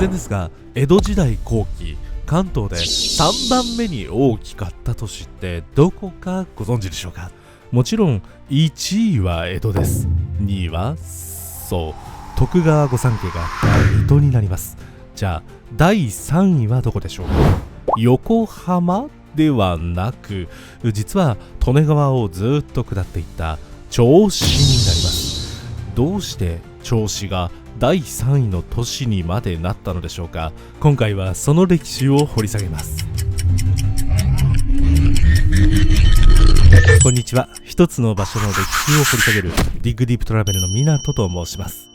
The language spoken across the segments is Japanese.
突然ですが、江戸時代後期、関東で3番目に大きかった都市ってどこかご存知でしょうか。もちろん1位は江戸です。2位はそう徳川御三家があった水戸になります。じゃあ第3位はどこでしょうか。横浜ではなく、実は利根川をずっと下っていった銚子になります。どうして銚子が第3位の都市にまでなったのでしょうか。今回はその歴史を掘り下げます。こんにちは。一つの場所の歴史を掘り下げるディッグディープトラベルの港と申します。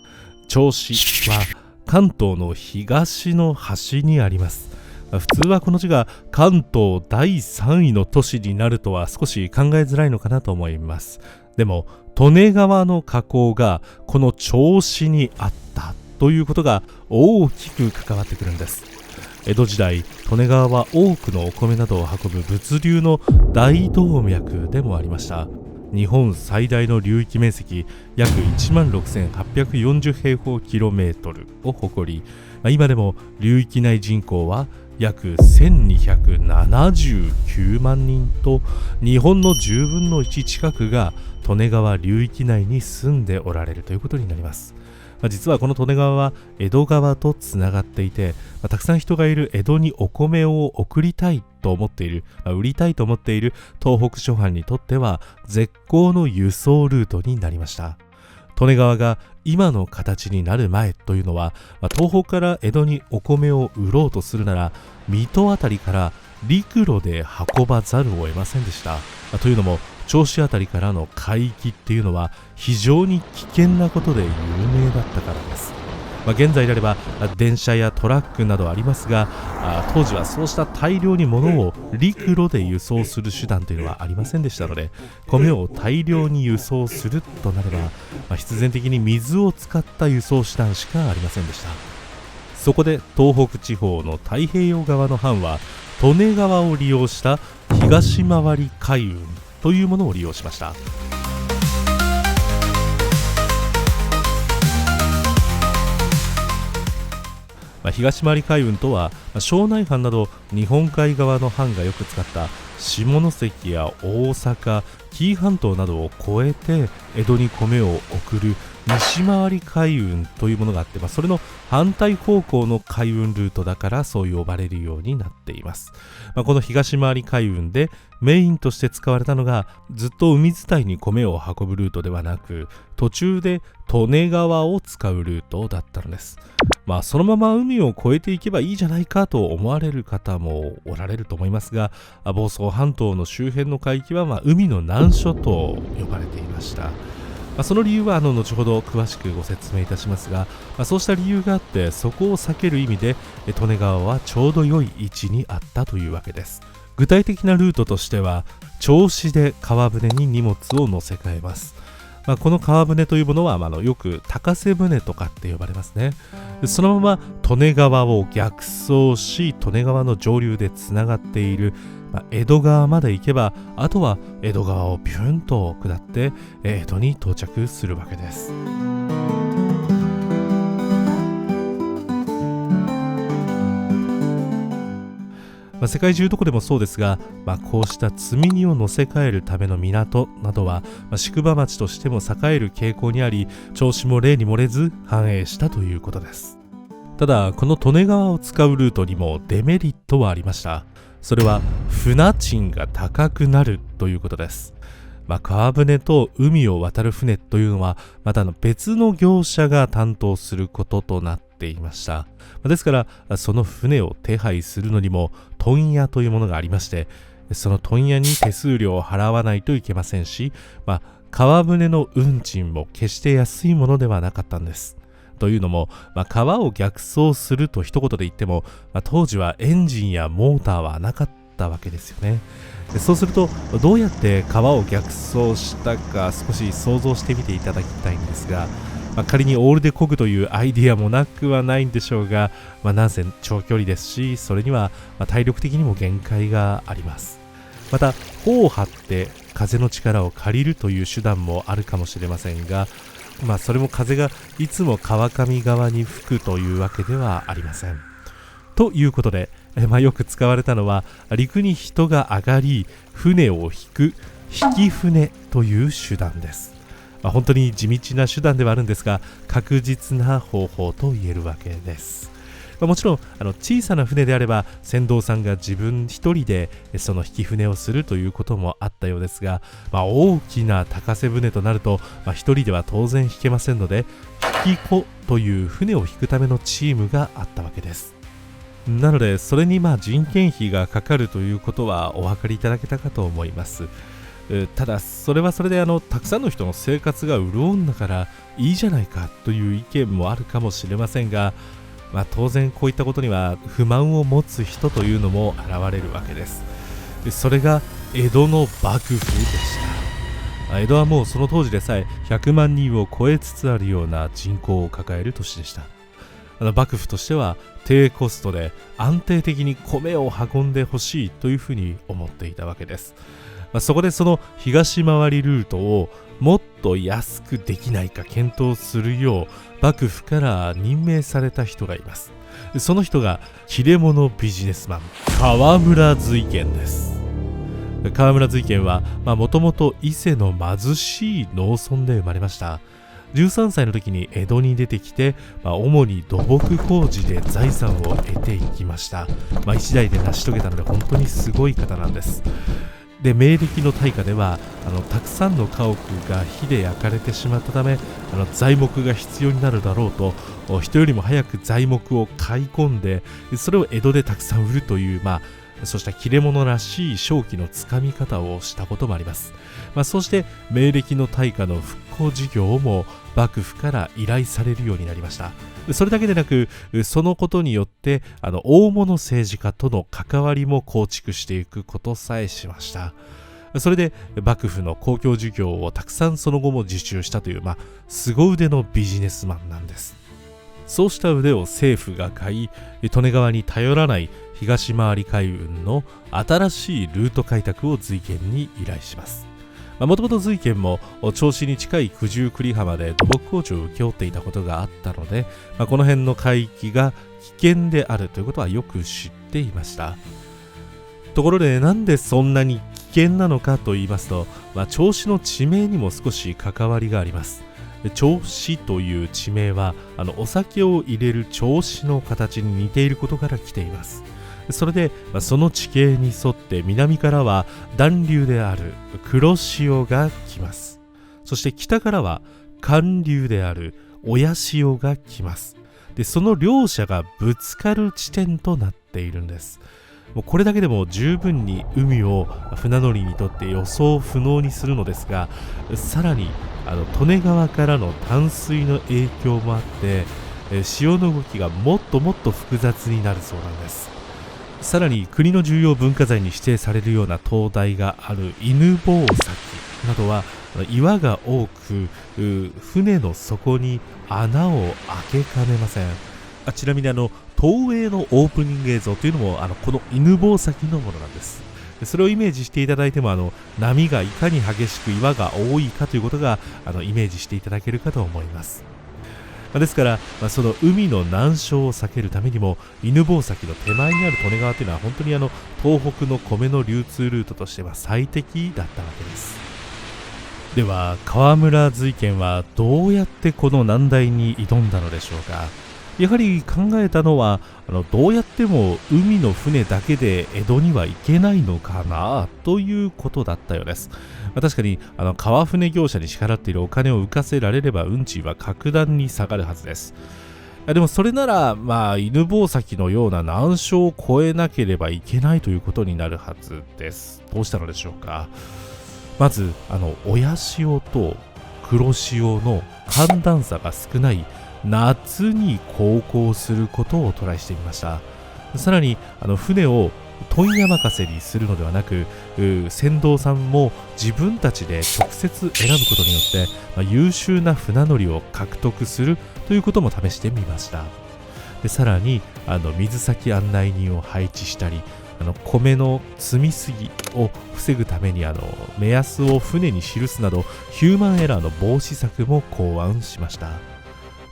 銚子は関東の東の端にあります。普通はこの地が関東第3位の都市になるとは少し考えづらいのかなと思います。でも利根川の河口がこの銚子にあったということが大きく関わってくるんです。江戸時代、利根川は多くのお米などを運ぶ物流の大動脈でもありました。日本最大の流域面積約16,840平方キロメートルを誇り、今でも流域内人口は約1279万人と、日本の10分の1近くが利根川流域内に住んでおられるということになります。実はこの利根川は江戸川とつながっていて、たくさん人がいる江戸にお米を送りたいと思っている、売りたいと思っている東北諸藩にとっては絶好の輸送ルートになりました。利根川が今の形になる前というのは、東北から江戸にお米を売ろうとするなら水戸あたりから陸路で運ばざるを得ませんでした。というのも銚子あたりからの海域っていうのは非常に危険なことで有名だったからです。現在であれば電車やトラックなどありますが、当時はそうした大量に物を陸路で輸送する手段というのはありませんでしたので、米を大量に輸送するとなれば、必然的に水を使った輸送手段しかありませんでした。そこで東北地方の太平洋側の藩は利根川を利用した東回り海運というものを利用しました。東回り海運とは、庄内藩など日本海側の藩がよく使った下関や大阪、紀伊半島などを越えて江戸に米を送る西回り海運というものがあって、それの反対方向の海運ルートだからそう呼ばれるようになっています。この東回り海運でメインとして使われたのが、ずっと海伝いに米を運ぶルートではなく、途中で利根川を使うルートだったのです。そのまま海を越えていけばいいじゃないかと思われる方もおられると思いますが、房総半島の周辺の海域は海の難所と呼ばれていました。その理由は後ほど詳しくご説明いたしますが、そうした理由があってそこを避ける意味で利根川はちょうど良い位置にあったというわけです。具体的なルートとしては、銚子で川舟に荷物を乗せ替えます。この川舟というものは、よく高瀬舟とかって呼ばれますね。そのまま利根川を逆走し、利根川の上流でつながっている江戸川まで行けば、あとは江戸川をピュンと下って江戸に到着するわけです。世界中どこでもそうですが、こうした積み荷を乗せ替えるための港などは、宿場町としても栄える傾向にあり、銚子も例に漏れず繁栄したということです。ただこの利根川を使うルートにもデメリットはありました。それは船賃が高くなるということです。川舟と海を渡る船というのはまた別の業者が担当することとなっていました。ですからその船を手配するのにも問屋というものがありまして、その問屋に手数料を払わないといけませんし、川舟の運賃も決して安いものではなかったんです。というのも、川を逆走すると一言で言っても、当時はエンジンやモーターはなかったわけですよね。そうするとどうやって川を逆走したか少し想像してみていただきたいんですが、仮にオールで漕ぐというアイディアもなくはないんでしょうが、なんせ長距離ですし、それには体力的にも限界があります。また帆を張って風の力を借りるという手段もあるかもしれませんが、それも風がいつも川上側に吹くというわけではありません。ということで、よく使われたのは陸に人が上がり船を引く引き船という手段です。本当に地道な手段ではあるんですが、確実な方法と言えるわけです。もちろん小さな船であれば船頭さんが自分一人でその引き船をするということもあったようですが、大きな高瀬船となると一人では当然引けませんので、引き子という船を引くためのチームがあったわけです。なのでそれに人件費がかかるということはお分かりいただけたかと思います。ただそれはそれでたくさんの人の生活が潤うんだからいいじゃないかという意見もあるかもしれませんが、当然こういったことには不満を持つ人というのも現れるわけです。それが江戸の幕府でした。江戸はもうその当時でさえ100万人を超えつつあるような人口を抱える都市でした。幕府としては低コストで安定的に米を運んでほしいというふうに思っていたわけです。そこでその東回りルートをもっと安くできないか検討するよう幕府から任命された人がいます。その人が切れ者ビジネスマン河村瑞賢です。河村瑞賢はもともと伊勢の貧しい農村で生まれました。13歳の時に江戸に出てきて、主に土木工事で財産を得ていきました。一代で成し遂げたので本当にすごい方なんです。で、明暦の大火ではたくさんの家屋が火で焼かれてしまったため材木が必要になるだろうと人よりも早く材木を買い込んで、それを江戸でたくさん売るというそうした切れ者らしい商機のつかみ方をしたこともあります。そして明暦の大火の復興事業も幕府から依頼されるようになりました。それだけでなくそのことによって大物政治家との関わりも構築していくことさえしました。それで幕府の公共事業をたくさんその後も受注したという凄腕のビジネスマンなんです。そうした腕を政府が買い、利根川に頼らない東回り海運の新しいルート開拓を瑞賢に依頼します。もともと瑞賢も銚子に近い九十九里浜で土木工事を請け負っていたことがあったので、この辺の海域が危険であるということはよく知っていました。ところでなんでそんなに危険なのかと言いますと、銚子の地名にも少し関わりがあります。銚子という地名はお酒を入れる銚子の形に似ていることから来ています。それでその地形に沿って南からは暖流である黒潮が来ます。そして北からは寒流である親潮が来ます。でその両者がぶつかる地点となっているんです。もうこれだけでも十分に海を船乗りにとって予想不能にするのですが、さらに利根川からの淡水の影響もあって潮の動きがもっともっと複雑になるそうなんです。さらに国の重要文化財に指定されるような灯台がある犬吠埼などは岩が多く船の底に穴を開けかねません。ちなみに東映のオープニング映像というのもこの犬吠埼のものなんです。それをイメージしていただいても波がいかに激しく岩が多いかということがイメージしていただけるかと思います。ですから、その海の難所を避けるためにも犬吠埼の手前にある利根川というのは本当に東北の米の流通ルートとしては最適だったわけです。では河村瑞賢はどうやってこの難題に挑んだのでしょうか。やはり考えたのはどうやっても海の船だけで江戸には行けないのかなということだったようです。確かに川船業者に支払っているお金を浮かせられれば運賃は格段に下がるはずです。でもそれなら犬吠埼のような難所を越えなければいけないということになるはずです。どうしたのでしょうか。まず親潮と黒潮の寒暖差が少ない夏に航行することをトライしてみました。さらに船を問屋任せにするのではなく船頭さんも自分たちで直接選ぶことによって優秀な船乗りを獲得するということも試してみました。でさらに水先案内人を配置したり米の積みすぎを防ぐために目安を船に記すなどヒューマンエラーの防止策も考案しました。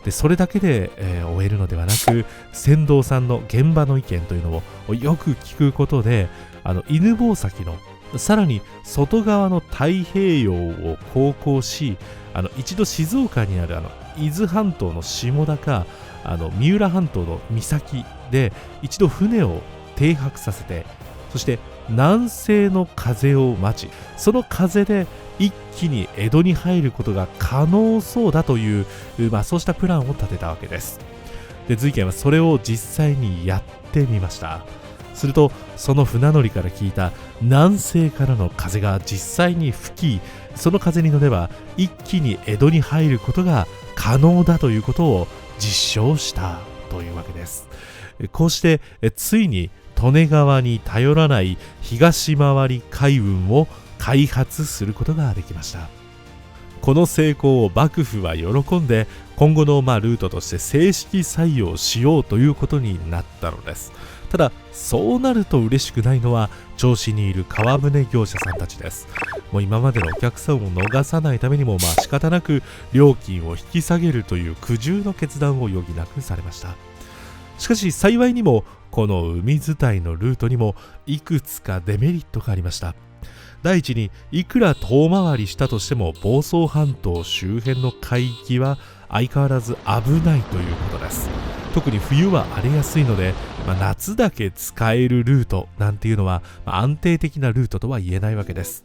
でそれだけで、終えるのではなく、船頭さんの現場の意見というのをよく聞くことで、犬吠埼のさらに外側の太平洋を航行し、一度静岡にある伊豆半島の下田か三浦半島の岬で一度船を停泊させて、そして南西の風を待ち、その風で一気に江戸に入ることが可能そうだという、そうしたプランを立てたわけです。で瑞賢はそれを実際にやってみました。するとその船乗りから聞いた南西からの風が実際に吹き、その風に乗れば一気に江戸に入ることが可能だということを実証したというわけです。こうしてついに利根川に頼らない東回り海運を開発することができました。この成功を幕府は喜んで、今後のルートとして正式採用しようということになったのです。ただそうなると嬉しくないのは銚子にいる川舟業者さんたちです。もう今までのお客さんを逃さないためにも仕方なく料金を引き下げるという苦渋の決断を余儀なくされました。しかし幸いにもこの海伝いのルートにもいくつかデメリットがありました。第一に、いくら遠回りしたとしても房総半島周辺の海域は相変わらず危ないということです。特に冬は荒れやすいので、夏だけ使えるルートなんていうのは、安定的なルートとは言えないわけです。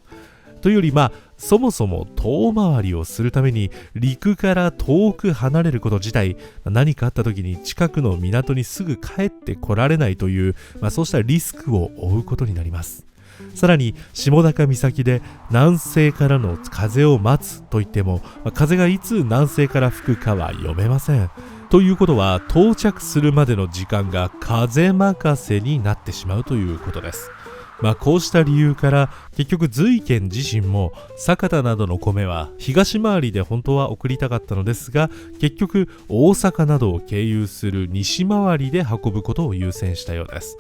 というよりそもそも遠回りをするために陸から遠く離れること自体、何かあった時に近くの港にすぐ帰ってこられないという、そうしたリスクを負うことになります。さらに下高岬で南西からの風を待つといっても、風がいつ南西から吹くかは読めません。ということは到着するまでの時間が風任せになってしまうということです。こうした理由から結局瑞賢自身も酒田などの米は東回りで本当は送りたかったのですが、結局大阪などを経由する西回りで運ぶことを優先したようです。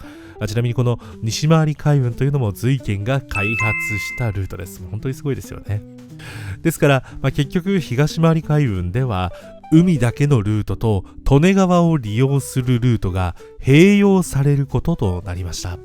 ちなみにこの西回り海運というのも瑞賢が開発したルートです。本当にすごいですよね。ですから、結局東回り海運では海だけのルートと利根川を利用するルートが併用されることとなりました。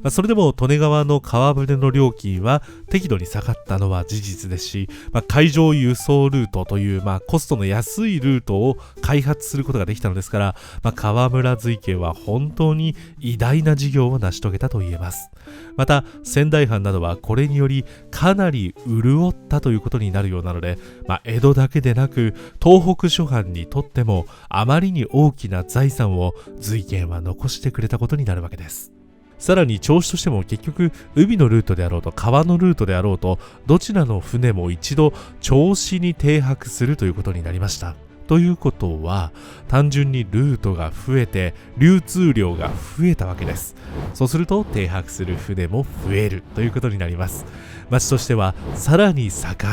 それでも利根川の川舟の料金は適度に下がったのは事実ですし、海上輸送ルートというコストの安いルートを開発することができたのですから、川村瑞賢は本当に偉大な事業を成し遂げたと言えます。また仙台藩などはこれによりかなり潤ったということになるようなので、江戸だけでなく東北諸藩にとってもあまりに大きな財産を瑞賢は残してくれたことになるわけです。さらに銚子としても結局海のルートであろうと川のルートであろうとどちらの船も一度銚子に停泊するということになりました。ということは単純にルートが増えて流通量が増えたわけです。そうすると停泊する船も増えるということになります。町としてはさらに栄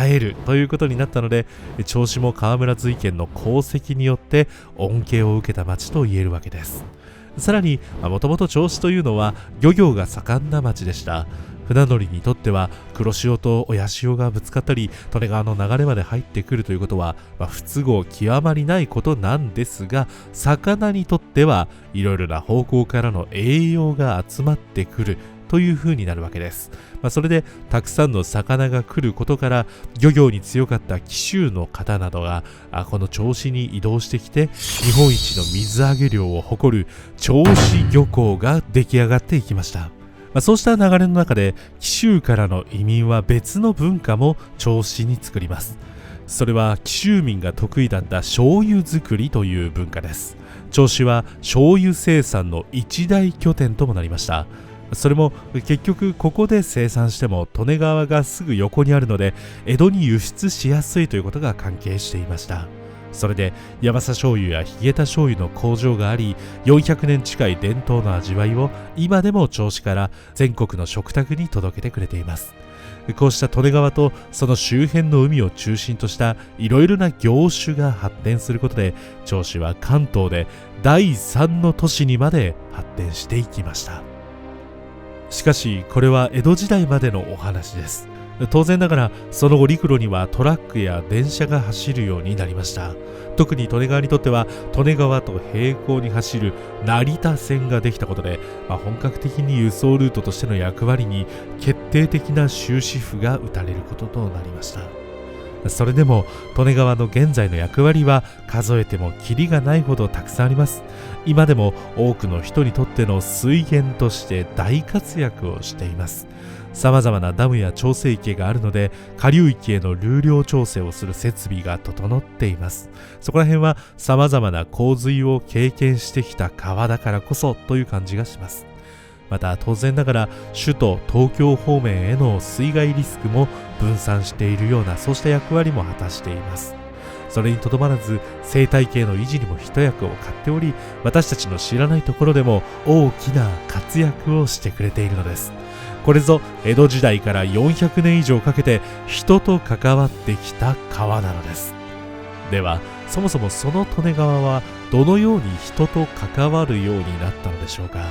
えるということになったので、銚子も川村瑞賢の功績によって恩恵を受けた町と言えるわけです。さらにもともと銚子というのは漁業が盛んな町でした。船乗りにとっては黒潮と親潮がぶつかったり利根川の流れまで入ってくるということは、不都合極まりないことなんですが、魚にとってはいろいろな方向からの栄養が集まってくるという風になるわけです。それでたくさんの魚が来ることから漁業に強かった紀州の方などがこの銚子に移動してきて、日本一の水揚げ量を誇る銚子漁港が出来上がっていきました。そうした流れの中で紀州からの移民は別の文化も銚子に作ります。それは紀州民が得意だった醤油作りという文化です。銚子は醤油生産の一大拠点ともなりました。それも結局ここで生産しても利根川がすぐ横にあるので江戸に輸出しやすいということが関係していました。それで山佐醤油やヒゲタ醤油の工場があり、400年近い伝統の味わいを今でも銚子から全国の食卓に届けてくれています。こうした利根川とその周辺の海を中心としたいろいろな業種が発展することで、銚子は関東で第3の都市にまで発展していきました。しかしこれは江戸時代までのお話です。当然ながらその後陸路にはトラックや電車が走るようになりました。特に利根川にとっては利根川と並行に走る成田線ができたことで、本格的に輸送ルートとしての役割に決定的な終止符が打たれることとなりました。それでも利根川の現在の役割は数えてもキリがないほどたくさんあります。今でも多くの人にとっての水源として大活躍をしています。さまざまなダムや調整池があるので、下流域への流量調整をする設備が整っています。そこら辺はさまざまな洪水を経験してきた川だからこそという感じがします。また当然ながら首都東京方面への水害リスクも分散しているような、そうした役割も果たしています。それにとどまらず生態系の維持にも一役を買っており、私たちの知らないところでも大きな活躍をしてくれているのです。これぞ江戸時代から400年以上かけて人と関わってきた川なのです。ではそもそもその利根川はどのように人と関わるようになったのでしょうか。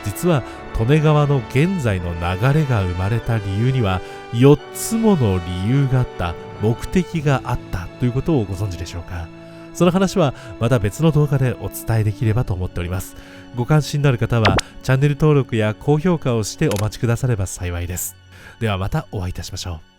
実は利根川の現在の流れが生まれた理由には4つもの理由があった、目的があったということをご存知でしょうか。その話はまた別の動画でお伝えできればと思っております。ご関心のある方はチャンネル登録や高評価をしてお待ちくだされば幸いです。ではまたお会いいたしましょう。